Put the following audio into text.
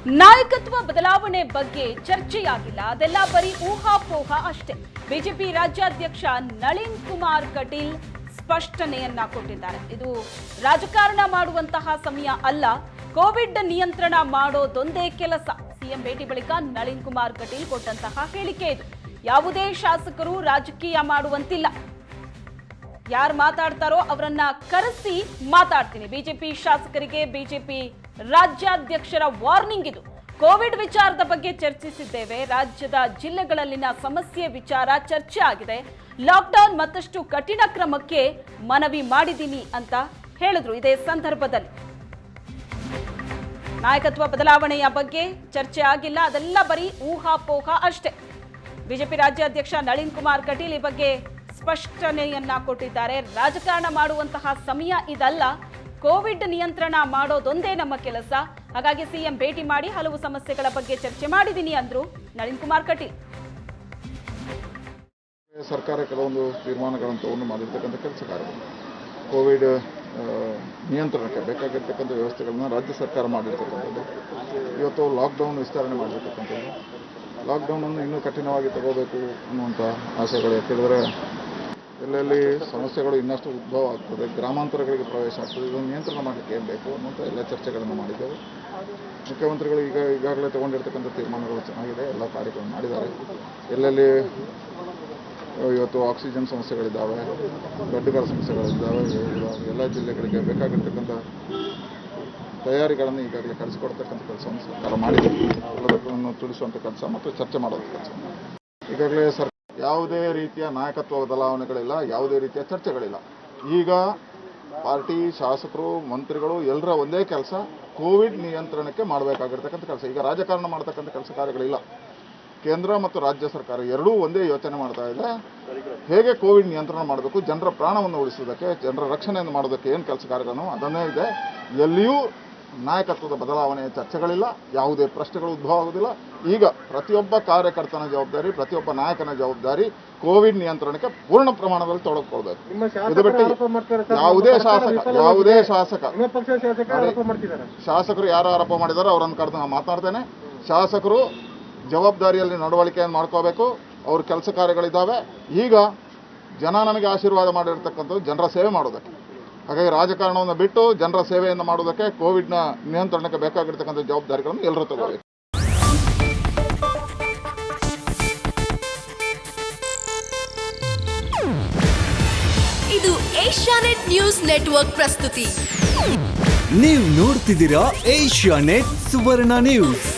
ನಾಯಕತ್ವ ಬದಲಾವಣೆ ಬಗ್ಗೆ ಚರ್ಚೆಯಾಗಿಲ್ಲ, ಅದೆಲ್ಲ ಬರೀ ಊಹಾಪೋಹ ಅಷ್ಟೇ. ಬಿಜೆಪಿ ರಾಜ್ಯಾಧ್ಯಕ್ಷ ನಳಿನ್ ಕುಮಾರ್ ಕಟೀಲ್ ಸ್ಪಷ್ಟನೆಯನ್ನ ಕೊಟ್ಟಿದ್ದಾರೆ. ಇದು ರಾಜಕಾರಣ ಮಾಡುವಂತಹ ಸಮಯ ಅಲ್ಲ, ಕೋವಿಡ್ ನಿಯಂತ್ರಣ ಮಾಡೋದೊಂದೇ ಕೆಲಸ. ಸಿಎಂ ಭೇಟಿ ಬಳಿಕ ನಳಿನ್ ಕುಮಾರ್ ಕಟೀಲ್ ಕೊಟ್ಟಂತಹ ಹೇಳಿಕೆ ಇದು. ಯಾವುದೇ ಶಾಸಕರು ರಾಜಕೀಯ ಮಾಡುವಂತಿಲ್ಲ, ಯಾರು ಮಾತಾಡ್ತಾರೋ ಅವರನ್ನ ಕರೆಸಿ ಮಾತಾಡ್ತೀನಿ. ಬಿಜೆಪಿ ಶಾಸಕರಿಗೆ ಬಿಜೆಪಿ ರಾಜ್ಯಾಧ್ಯಕ್ಷರ ವಾರ್ನಿಂಗ್ ಇದು. ಕೋವಿಡ್ ವಿಚಾರದ ಬಗ್ಗೆ ಚರ್ಚಿಸಿದ್ದೇವೆ, ರಾಜ್ಯದ ಜಿಲ್ಲೆಗಳಲ್ಲಿನ ಸಮಸ್ಯೆ ವಿಚಾರ ಚರ್ಚೆ ಆಗಿದೆ, ಲಾಕ್ಡೌನ್ ಮತ್ತಷ್ಟು ಕಠಿಣ ಕ್ರಮಕ್ಕೆ ಮನವಿ ಮಾಡಿದ್ದೀನಿ ಅಂತ ಹೇಳಿದ್ರು. ಇದೇ ಸಂದರ್ಭದಲ್ಲಿ ನಾಯಕತ್ವ ಬದಲಾವಣೆಯ ಬಗ್ಗೆ ಚರ್ಚೆ ಆಗಿಲ್ಲ, ಅದೆಲ್ಲ ಬರೀ ಊಹಾಪೋಹ ಅಷ್ಟೇ. ಬಿಜೆಪಿ ರಾಜ್ಯಾಧ್ಯಕ್ಷ ನಳಿನ್ ಕುಮಾರ್ ಕಟೀಲ್ ಈ ಬಗ್ಗೆ ಸ್ಪಷ್ಟನೆಯನ್ನ ಕೊಟ್ಟಿದ್ದಾರೆ. ರಾಜಕಾರಣ ಮಾಡುವಂತಹ ಸಮಯ ಇದಲ್ಲ, ಕೋವಿಡ್ ನಿಯಂತ್ರಣ ಮಾಡೋದೊಂದೇ ನಮ್ಮ ಕೆಲಸ. ಹಾಗಾಗಿ ಸಿಎಂ ಭೇಟಿ ಮಾಡಿ ಹಲವು ಸಮಸ್ಯೆಗಳ ಬಗ್ಗೆ ಚರ್ಚೆ ಮಾಡಿದ್ದೀನಿ ಅಂದ್ರು ನಳಿನ್ ಕುಮಾರ್ ಕಟೀಲ್. ಸರ್ಕಾರ ಕೆಲವೊಂದು ತೀರ್ಮಾನಗಳನ್ನು ತಗೊಂಡು ಮಾಡಿರ್ತಕ್ಕಂಥ ಕೆಲಸ ಕಾರ್ಯಗಳು, ಕೋವಿಡ್ ನಿಯಂತ್ರಣಕ್ಕೆ ಬೇಕಾಗಿರ್ತಕ್ಕಂಥ ವ್ಯವಸ್ಥೆಗಳನ್ನ ರಾಜ್ಯ ಸರ್ಕಾರ ಮಾಡಿರ್ತಕ್ಕಂಥದ್ದು. ಇವತ್ತು ಲಾಕ್ಡೌನ್ ವಿಸ್ತರಣೆ ಮಾಡಿರ್ತಕ್ಕಂಥದ್ದು, ಲಾಕ್ಡೌನನ್ನು ಇನ್ನೂ ಕಠಿಣವಾಗಿ ತಗೋಬೇಕು ಅನ್ನುವಂಥ ಆಸೆಗಳು. ಯಾಕೆಂದರೆ ಎಲ್ಲೆಲ್ಲಿ ಸಮಸ್ಯೆಗಳು ಇನ್ನಷ್ಟು ಉದ್ಭವ ಆಗ್ತದೆ, ಗ್ರಾಮಾಂತರಗಳಿಗೆ ಪ್ರವೇಶ ಆಗ್ತದೆ, ಇದನ್ನು ನಿಯಂತ್ರಣ ಮಾಡಲಿಕ್ಕೆ ಏನು ಬೇಕು ಅನ್ನುವಂಥ ಎಲ್ಲ ಚರ್ಚೆಗಳನ್ನು ಮಾಡಿದ್ದೇವೆ. ಮುಖ್ಯಮಂತ್ರಿಗಳು ಈಗಾಗಲೇ ತಗೊಂಡಿರ್ತಕ್ಕಂಥ ತೀರ್ಮಾನಗಳು ಚೆನ್ನಾಗಿದೆ, ಎಲ್ಲ ಕಾರ್ಯಗಳನ್ನು ಮಾಡಿದ್ದಾರೆ. ಎಲ್ಲೆಲ್ಲಿ ಇವತ್ತು ಆಕ್ಸಿಜನ್ ಸಮಸ್ಯೆಗಳಿದ್ದಾವೆ, ಬೆಡ್ಗಳ ಸಮಸ್ಯೆಗಳಿದ್ದಾವೆ, ಎಲ್ಲ ಜಿಲ್ಲೆಗಳಿಗೆ ಬೇಕಾಗಿರ್ತಕ್ಕಂಥ ತಯಾರಿಗಳನ್ನು ಈಗಾಗಲೇ ಕಳಿಸಿಕೊಡ್ತಕ್ಕಂಥ ಕೆಲಸವನ್ನು ಸರ್ಕಾರ ಮಾಡಿದೆ. ಎಲ್ಲದಕ್ಕೂ ತಿಳಿಸುವಂಥ ಕೆಲಸ ಮತ್ತು ಚರ್ಚೆ ಮಾಡುವಂಥ ಕೆಲಸ ಈಗಾಗಲೇ ಯಾವುದೇ ರೀತಿಯ ನಾಯಕತ್ವ ಬದಲಾವಣೆಗಳಿಲ್ಲ, ಯಾವುದೇ ರೀತಿಯ ಚರ್ಚೆಗಳಿಲ್ಲ. ಈಗ ಪಾರ್ಟಿ ಶಾಸಕರು ಮಂತ್ರಿಗಳು ಎಲ್ಲರ ಒಂದೇ ಕೆಲಸ, ಕೋವಿಡ್ ನಿಯಂತ್ರಣಕ್ಕೆ ಮಾಡಬೇಕಾಗಿರ್ತಕ್ಕಂಥ ಕೆಲಸ. ಈಗ ರಾಜಕಾರಣ ಮಾಡ್ತಕ್ಕಂಥ ಕೆಲಸ ಕಾರ್ಯಗಳಿಲ್ಲ. ಕೇಂದ್ರ ಮತ್ತು ರಾಜ್ಯ ಸರ್ಕಾರ ಎರಡೂ ಒಂದೇ ಯೋಚನೆ ಮಾಡ್ತಾ ಇದೆ, ಹೇಗೆ ಕೋವಿಡ್ ನಿಯಂತ್ರಣ ಮಾಡಬೇಕು, ಜನರ ಪ್ರಾಣವನ್ನು ಉಳಿಸೋದಕ್ಕೆ, ಜನರ ರಕ್ಷಣೆಯನ್ನು ಮಾಡೋದಕ್ಕೆ ಏನು ಕೆಲಸ ಕಾರ್ಯಗಳನ್ನು ಅದನ್ನೇ ಇದೆ. ಎಲ್ಲಿಯೂ ನಾಯಕತ್ವದ ಬದಲಾವಣೆಯ ಚರ್ಚೆಗಳಿಲ್ಲ, ಯಾವುದೇ ಪ್ರಶ್ನೆಗಳು ಉದ್ಭವ ಆಗುವುದಿಲ್ಲ. ಈಗ ಪ್ರತಿಯೊಬ್ಬ ಕಾರ್ಯಕರ್ತನ ಜವಾಬ್ದಾರಿ, ಪ್ರತಿಯೊಬ್ಬ ನಾಯಕನ ಜವಾಬ್ದಾರಿ ಕೋವಿಡ್ ನಿಯಂತ್ರಣಕ್ಕೆ ಪೂರ್ಣ ಪ್ರಮಾಣದಲ್ಲಿ ತೊಡಗಿಕೊಳ್ಬೇಕು. ಇದು ಬಿಟ್ಟು ಯಾವುದೇ ಶಾಸಕರು ಯಾರು ಆರೋಪ ಮಾಡಿದಾರೋ ಅವರನ್ನು ಕರೆದು ನಾನು ಮಾತನಾಡ್ತೇನೆ. ಶಾಸಕರು ಜವಾಬ್ದಾರಿಯಲ್ಲಿ ನಡವಳಿಕೆಯನ್ನು ಮಾಡ್ಕೋಬೇಕು, ಅವ್ರ ಕೆಲಸ ಕಾರ್ಯಗಳಿದ್ದಾವೆ. ಈಗ ಜನ ನಮಗೆ ಆಶೀರ್ವಾದ ಮಾಡಿರ್ತಕ್ಕಂಥದ್ದು ಜನರ ಸೇವೆ ಮಾಡೋದಕ್ಕೆ. ಹಾಗಾಗಿ ರಾಜಕಾರಣವನ್ನು ಬಿಟ್ಟು ಜನರ ಸೇವೆಯನ್ನು ಮಾಡೋದಕ್ಕೆ, ಕೋವಿಡ್ನ ನಿಯಂತ್ರಣಕ್ಕೆ ಬೇಕಾಗಿರ್ತಕ್ಕಂಥ ಜವಾಬ್ದಾರಿಗಳನ್ನು ಎಲ್ಲರೂ ತಗೋಬೇಕು. ಇದು ಏಷ್ಯಾನೆಟ್ ನ್ಯೂಸ್ ನೆಟ್ವರ್ಕ್ ಪ್ರಸ್ತುತಿ. ನೀವು ನೋಡ್ತಿದ್ದೀರಾ ಏಷ್ಯಾನೆಟ್ ಸುವರ್ಣ ನ್ಯೂಸ್.